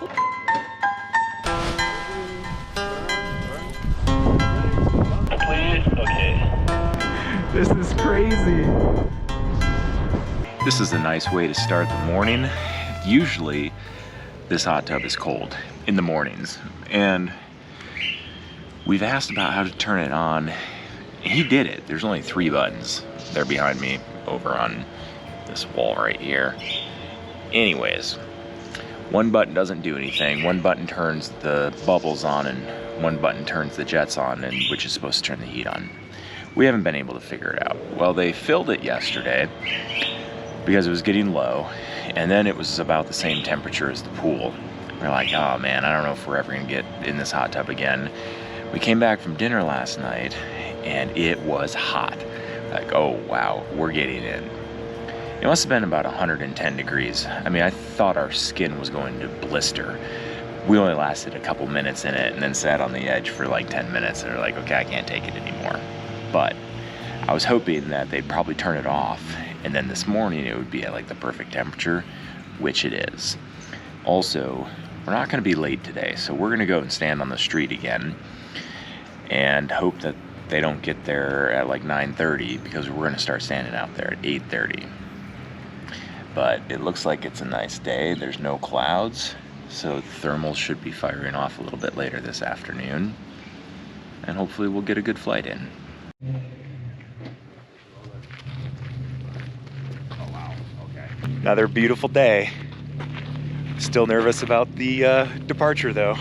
Okay. This is crazy. This is a nice way to start the morning. Usually this hot tub is cold in the mornings, and we've asked about how to turn it on. He did it. There's only 3 buttons. They're behind me over on this wall right here. Anyways, 1 button doesn't do anything. 1 button turns the bubbles on, and 1 button turns the jets on, and which is supposed to turn the heat on. We haven't been able to figure it out. Well, they filled it yesterday because it was getting low, and then it was about the same temperature as the pool. We're like, oh man, I don't know if we're ever gonna get in this hot tub again. We came back from dinner last night and it was hot. Like, oh wow, we're getting in. It must have been about 110 degrees. I mean, I thought our skin was going to blister. We only lasted a couple minutes in it and then sat on the edge for like 10 minutes and we're like, okay, I can't take it anymore. But I was hoping that they'd probably turn it off, and then this morning it would be at like the perfect temperature, which it is. Also, we're not gonna be late today, so we're gonna go and stand on the street again and hope that they don't get there at like 9:30, because we're gonna start standing out there at 8:30. But it looks like it's a nice day. There's no clouds, so the thermals should be firing off a little bit later this afternoon, and hopefully we'll get a good flight in. Oh wow, okay. Another beautiful day. Still nervous about the departure though.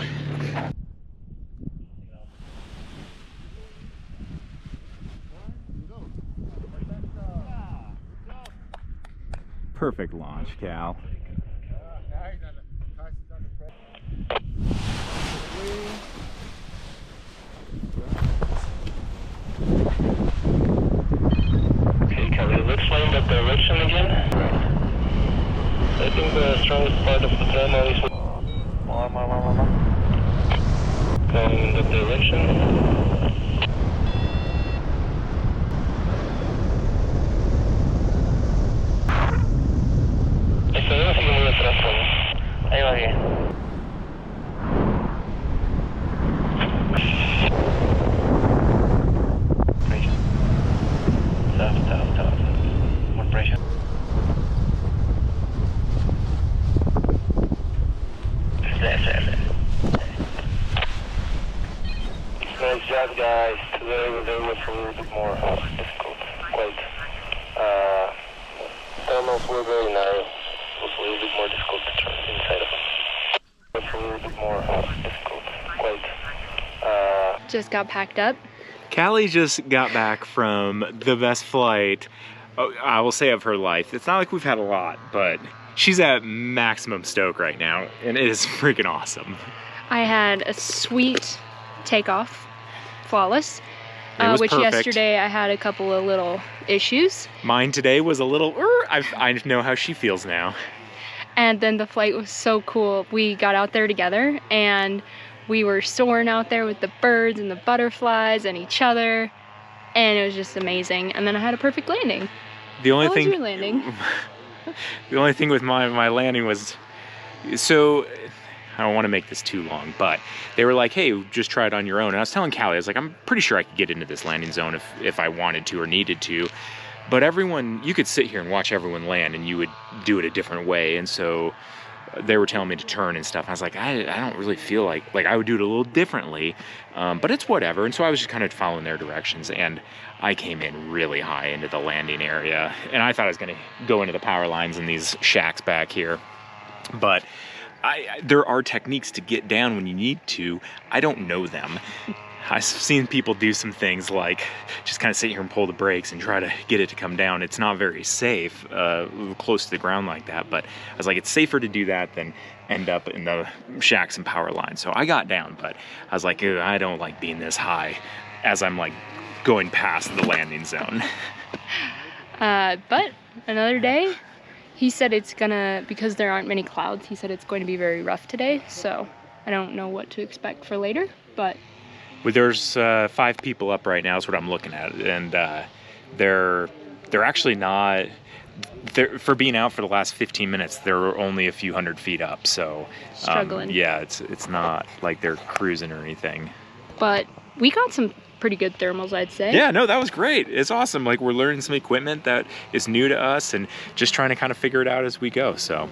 Perfect launch, Cal. Okay, Kelly, let's find that direction again. I think the strongest part of the thermal is going in that direction. Ahí va bien. Pressure. Tough. More pressure. Nice job, guys. Today was a little bit more difficult. Quite. Thermals were very narrow. It was a little bit more difficult to turn inside of them. It was a little bit more difficult. Quite. Just got packed up. Callie just got back from the best flight, I will say, of her life. It's not like we've had a lot, but she's at maximum stoke right now, and it is freaking awesome. I had a sweet takeoff, flawless. Which perfect. Yesterday I had a couple of little issues. Mine today was a little, I know how she feels now. And then the flight was so cool. We got out there together and we were soaring out there with the birds and the butterflies and each other. And it was just amazing. And then I had a perfect landing. The only How thing, was your landing? The only thing with my landing was, so I don't want to make this too long, but they were like, hey, just try it on your own. And I was telling Callie, I was like, I'm pretty sure I could get into this landing zone if I wanted to or needed to. But everyone, you could sit here and watch everyone land and you would do it a different way. And so they were telling me to turn and stuff. I was like, I don't really feel like I would do it a little differently, but it's whatever. And so I was just kind of following their directions, and I came in really high into the landing area. And I thought I was gonna go into the power lines in these shacks back here. But there are techniques to get down when you need to. I don't know them. I've seen people do some things like just kind of sit here and pull the brakes and try to get it to come down. It's not very safe close to the ground like that, but I was like, it's safer to do that than end up in the shacks and power lines. So I got down, but I was like, I don't like being this high as I'm like going past the landing zone. But another day, he said it's gonna, because there aren't many clouds, he said it's going to be very rough today. So I don't know what to expect for later, but Well, there's 5 people up right now is what I'm looking at, and they're actually not, for being out for the last 15 minutes, they're only a few hundred feet up. So Struggling. yeah, it's not like they're cruising or anything. But we got some pretty good thermals, I'd say. Yeah, no, that was great. It's awesome. Like, we're learning some equipment that is new to us and just trying to kind of figure it out as we go. So.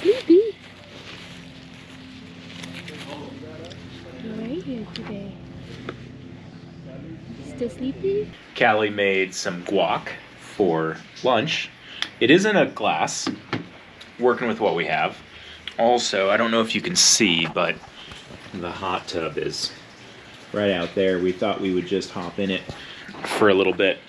Sleepy. Right here today. Still sleepy? Callie made some guac for lunch. It is in a glass, working with what we have. Also, I don't know if you can see, but the hot tub is right out there. We thought we would just hop in it for a little bit,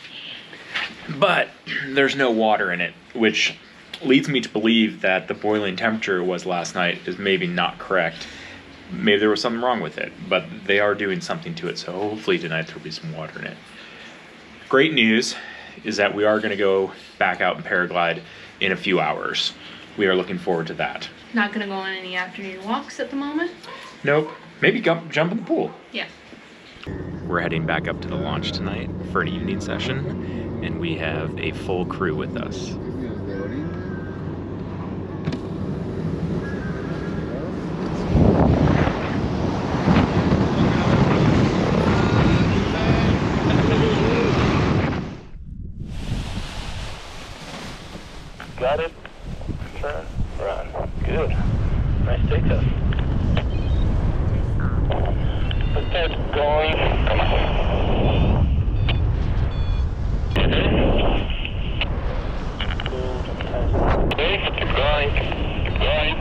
but there's no water in it, which leads me to believe that the boiling temperature it was last night is maybe not correct. Maybe there was something wrong with it, but they are doing something to it, so hopefully tonight there'll be some water in it. Great news is that we are going to go back out and paraglide in a few hours. We are looking forward to that. Not gonna go on any afternoon walks at the moment? Nope. Maybe jump in the pool. Yeah. We're heading back up to the launch tonight for an evening session, and we have a full crew with us. Got it. Turn. Run. Good. Nice takeoff. Let's start going. Come on. Okay, keep going. Keep going.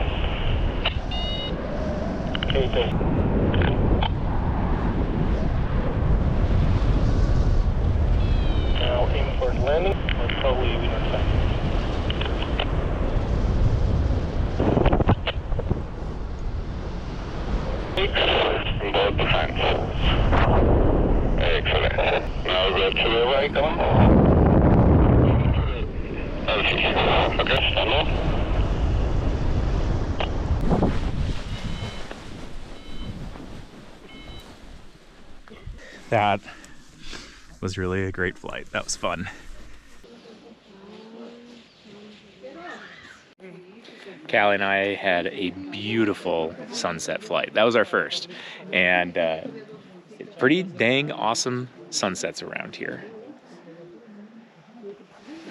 Okay, good. Now aim for landing. We're probably leaving our time. Both hands. Excellent. Now go to the right, come on. Okay, stand up. That was really a great flight. That was fun. Callie and I had a beautiful sunset flight. That was our first. And pretty dang awesome sunsets around here.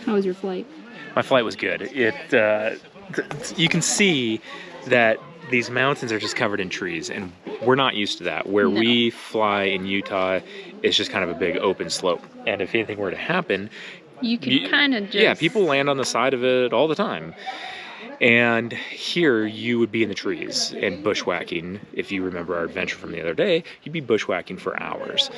How was your flight? My flight was good. You can see that these mountains are just covered in trees, and we're not used to that. Where we fly in Utah, it's just kind of a big open slope. And if anything were to happen, You could kind of just... Yeah, people land on the side of it all the time. And here you would be in the trees and bushwhacking. If you remember our adventure from the other day, you'd be bushwhacking for hours.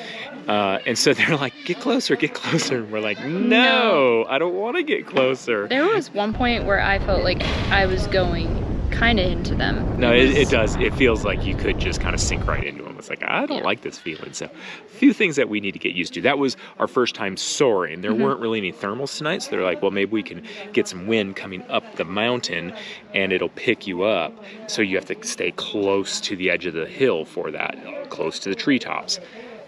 And so they're like, get closer, get closer. And we're like, no, I don't want to get closer. There was one point where I felt like I was going kind of into them. No, it does. It feels like you could just kind of sink right into them. It's like, I don't like this feeling. So a few things that we need to get used to. That was our first time soaring. There weren't really any thermals tonight. So they're like, well, maybe we can get some wind coming up the mountain and it'll pick you up. So you have to stay close to the edge of the hill for that, close to the treetops.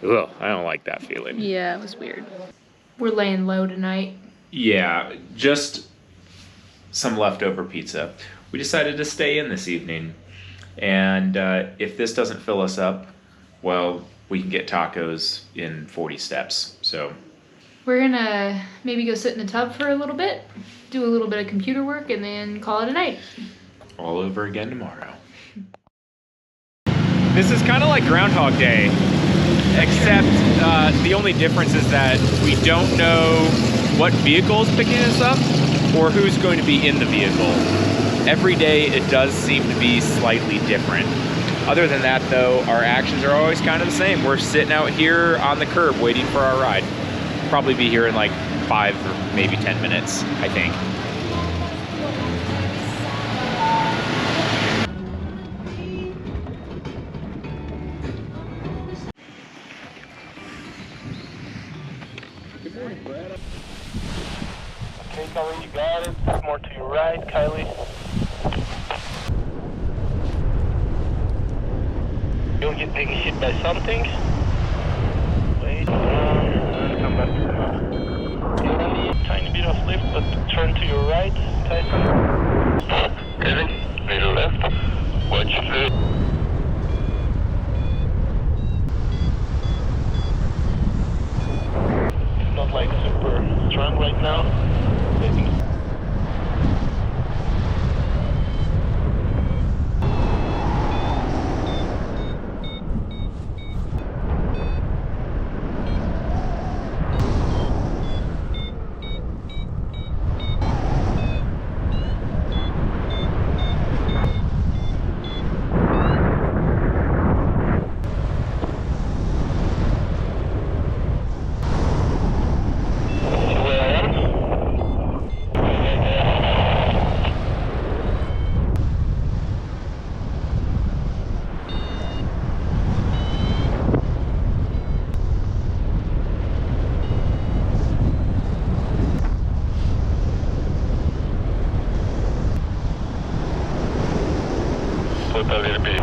Ugh, I don't like that feeling. Yeah, it was weird. We're laying low tonight. Yeah, just some leftover pizza. We decided to stay in this evening, and if this doesn't fill us up, well, we can get tacos in 40 steps. So We're gonna maybe go sit in the tub for a little bit, do a little bit of computer work, and then call it a night. all over again tomorrow. This is kind of like Groundhog Day, except the only difference is that we don't know what vehicle is picking us up or who's going to be in the vehicle. Every day it does seem to be slightly different. Other than that though, our actions are always kind of the same. We're sitting out here on the curb waiting for our ride. Probably be here in like 5 or maybe 10 minutes, I think. Okay, Kylie, you got it. More to your right, Kylie. You'll get taken hit by something. Wait, and come back. You're gonna need a tiny bit of lift, but turn to your right, Tyson. Kevin, middle left. Watch your foot. It's not like super strong right now. I think a little bit.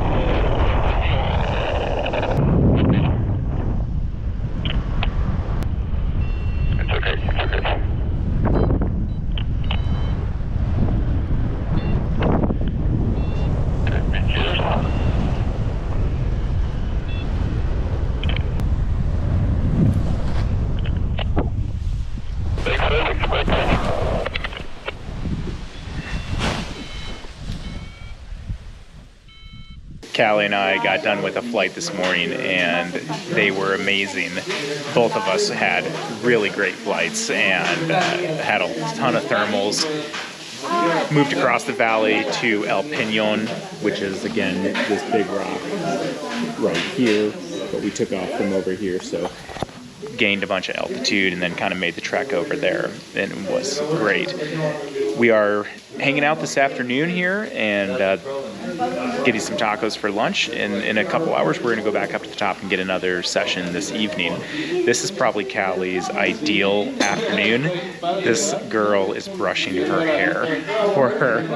It's okay, it's okay. Callie and I got done with a flight this morning and they were amazing. Both of us had really great flights and had a ton of thermals. Moved across the valley to El Peñon, which is again this big rock right here, but we took off from over here, so gained a bunch of altitude and then kind of made the trek over there, and it was great. We are hanging out this afternoon here and getting some tacos for lunch. In a couple hours, we're going to go back up to the top and get another session this evening. This is probably Callie's ideal afternoon. This girl is brushing her hair for her.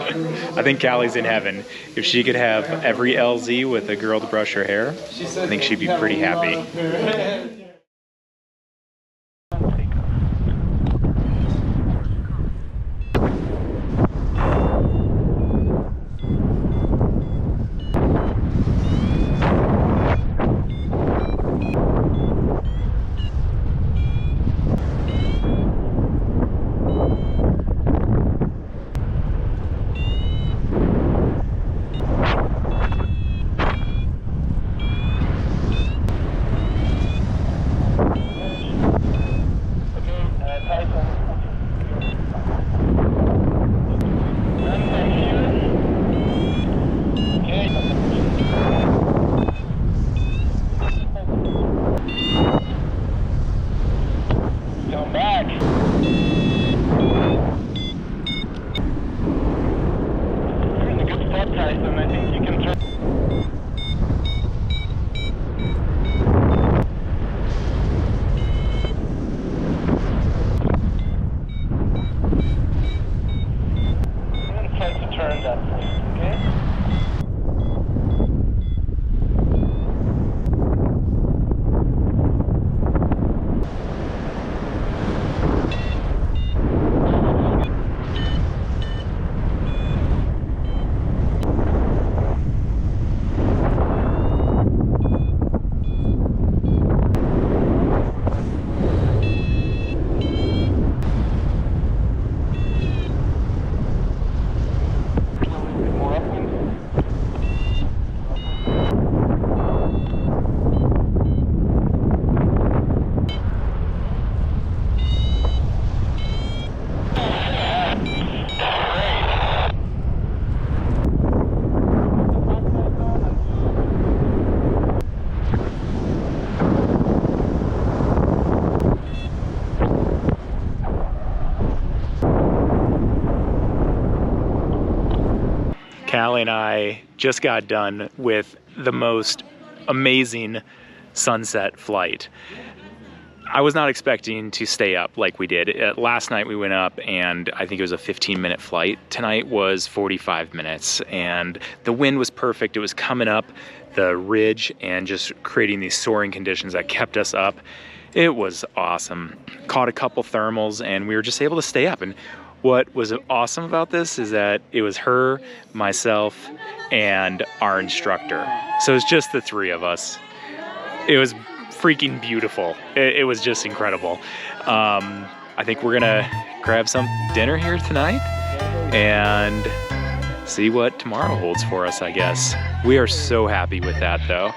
I think Callie's in heaven. If she could have every LZ with a girl to brush her hair, I think she'd be pretty happy. Callie and I just got done with the most amazing sunset flight. I was not expecting to stay up like we did. Last night we went up and I think it was a 15-minute flight. Tonight was 45 minutes and the wind was perfect. It was coming up. the ridge and just creating these soaring conditions that kept us up. It was awesome. Caught a couple thermals and we were just able to stay up. And what was awesome about this is that it was her, myself, and our instructor. So it's just the three of us. It was freaking beautiful. It was just incredible. I think we're gonna grab some dinner here tonight and see what tomorrow holds for us, I guess. We are so happy with that though.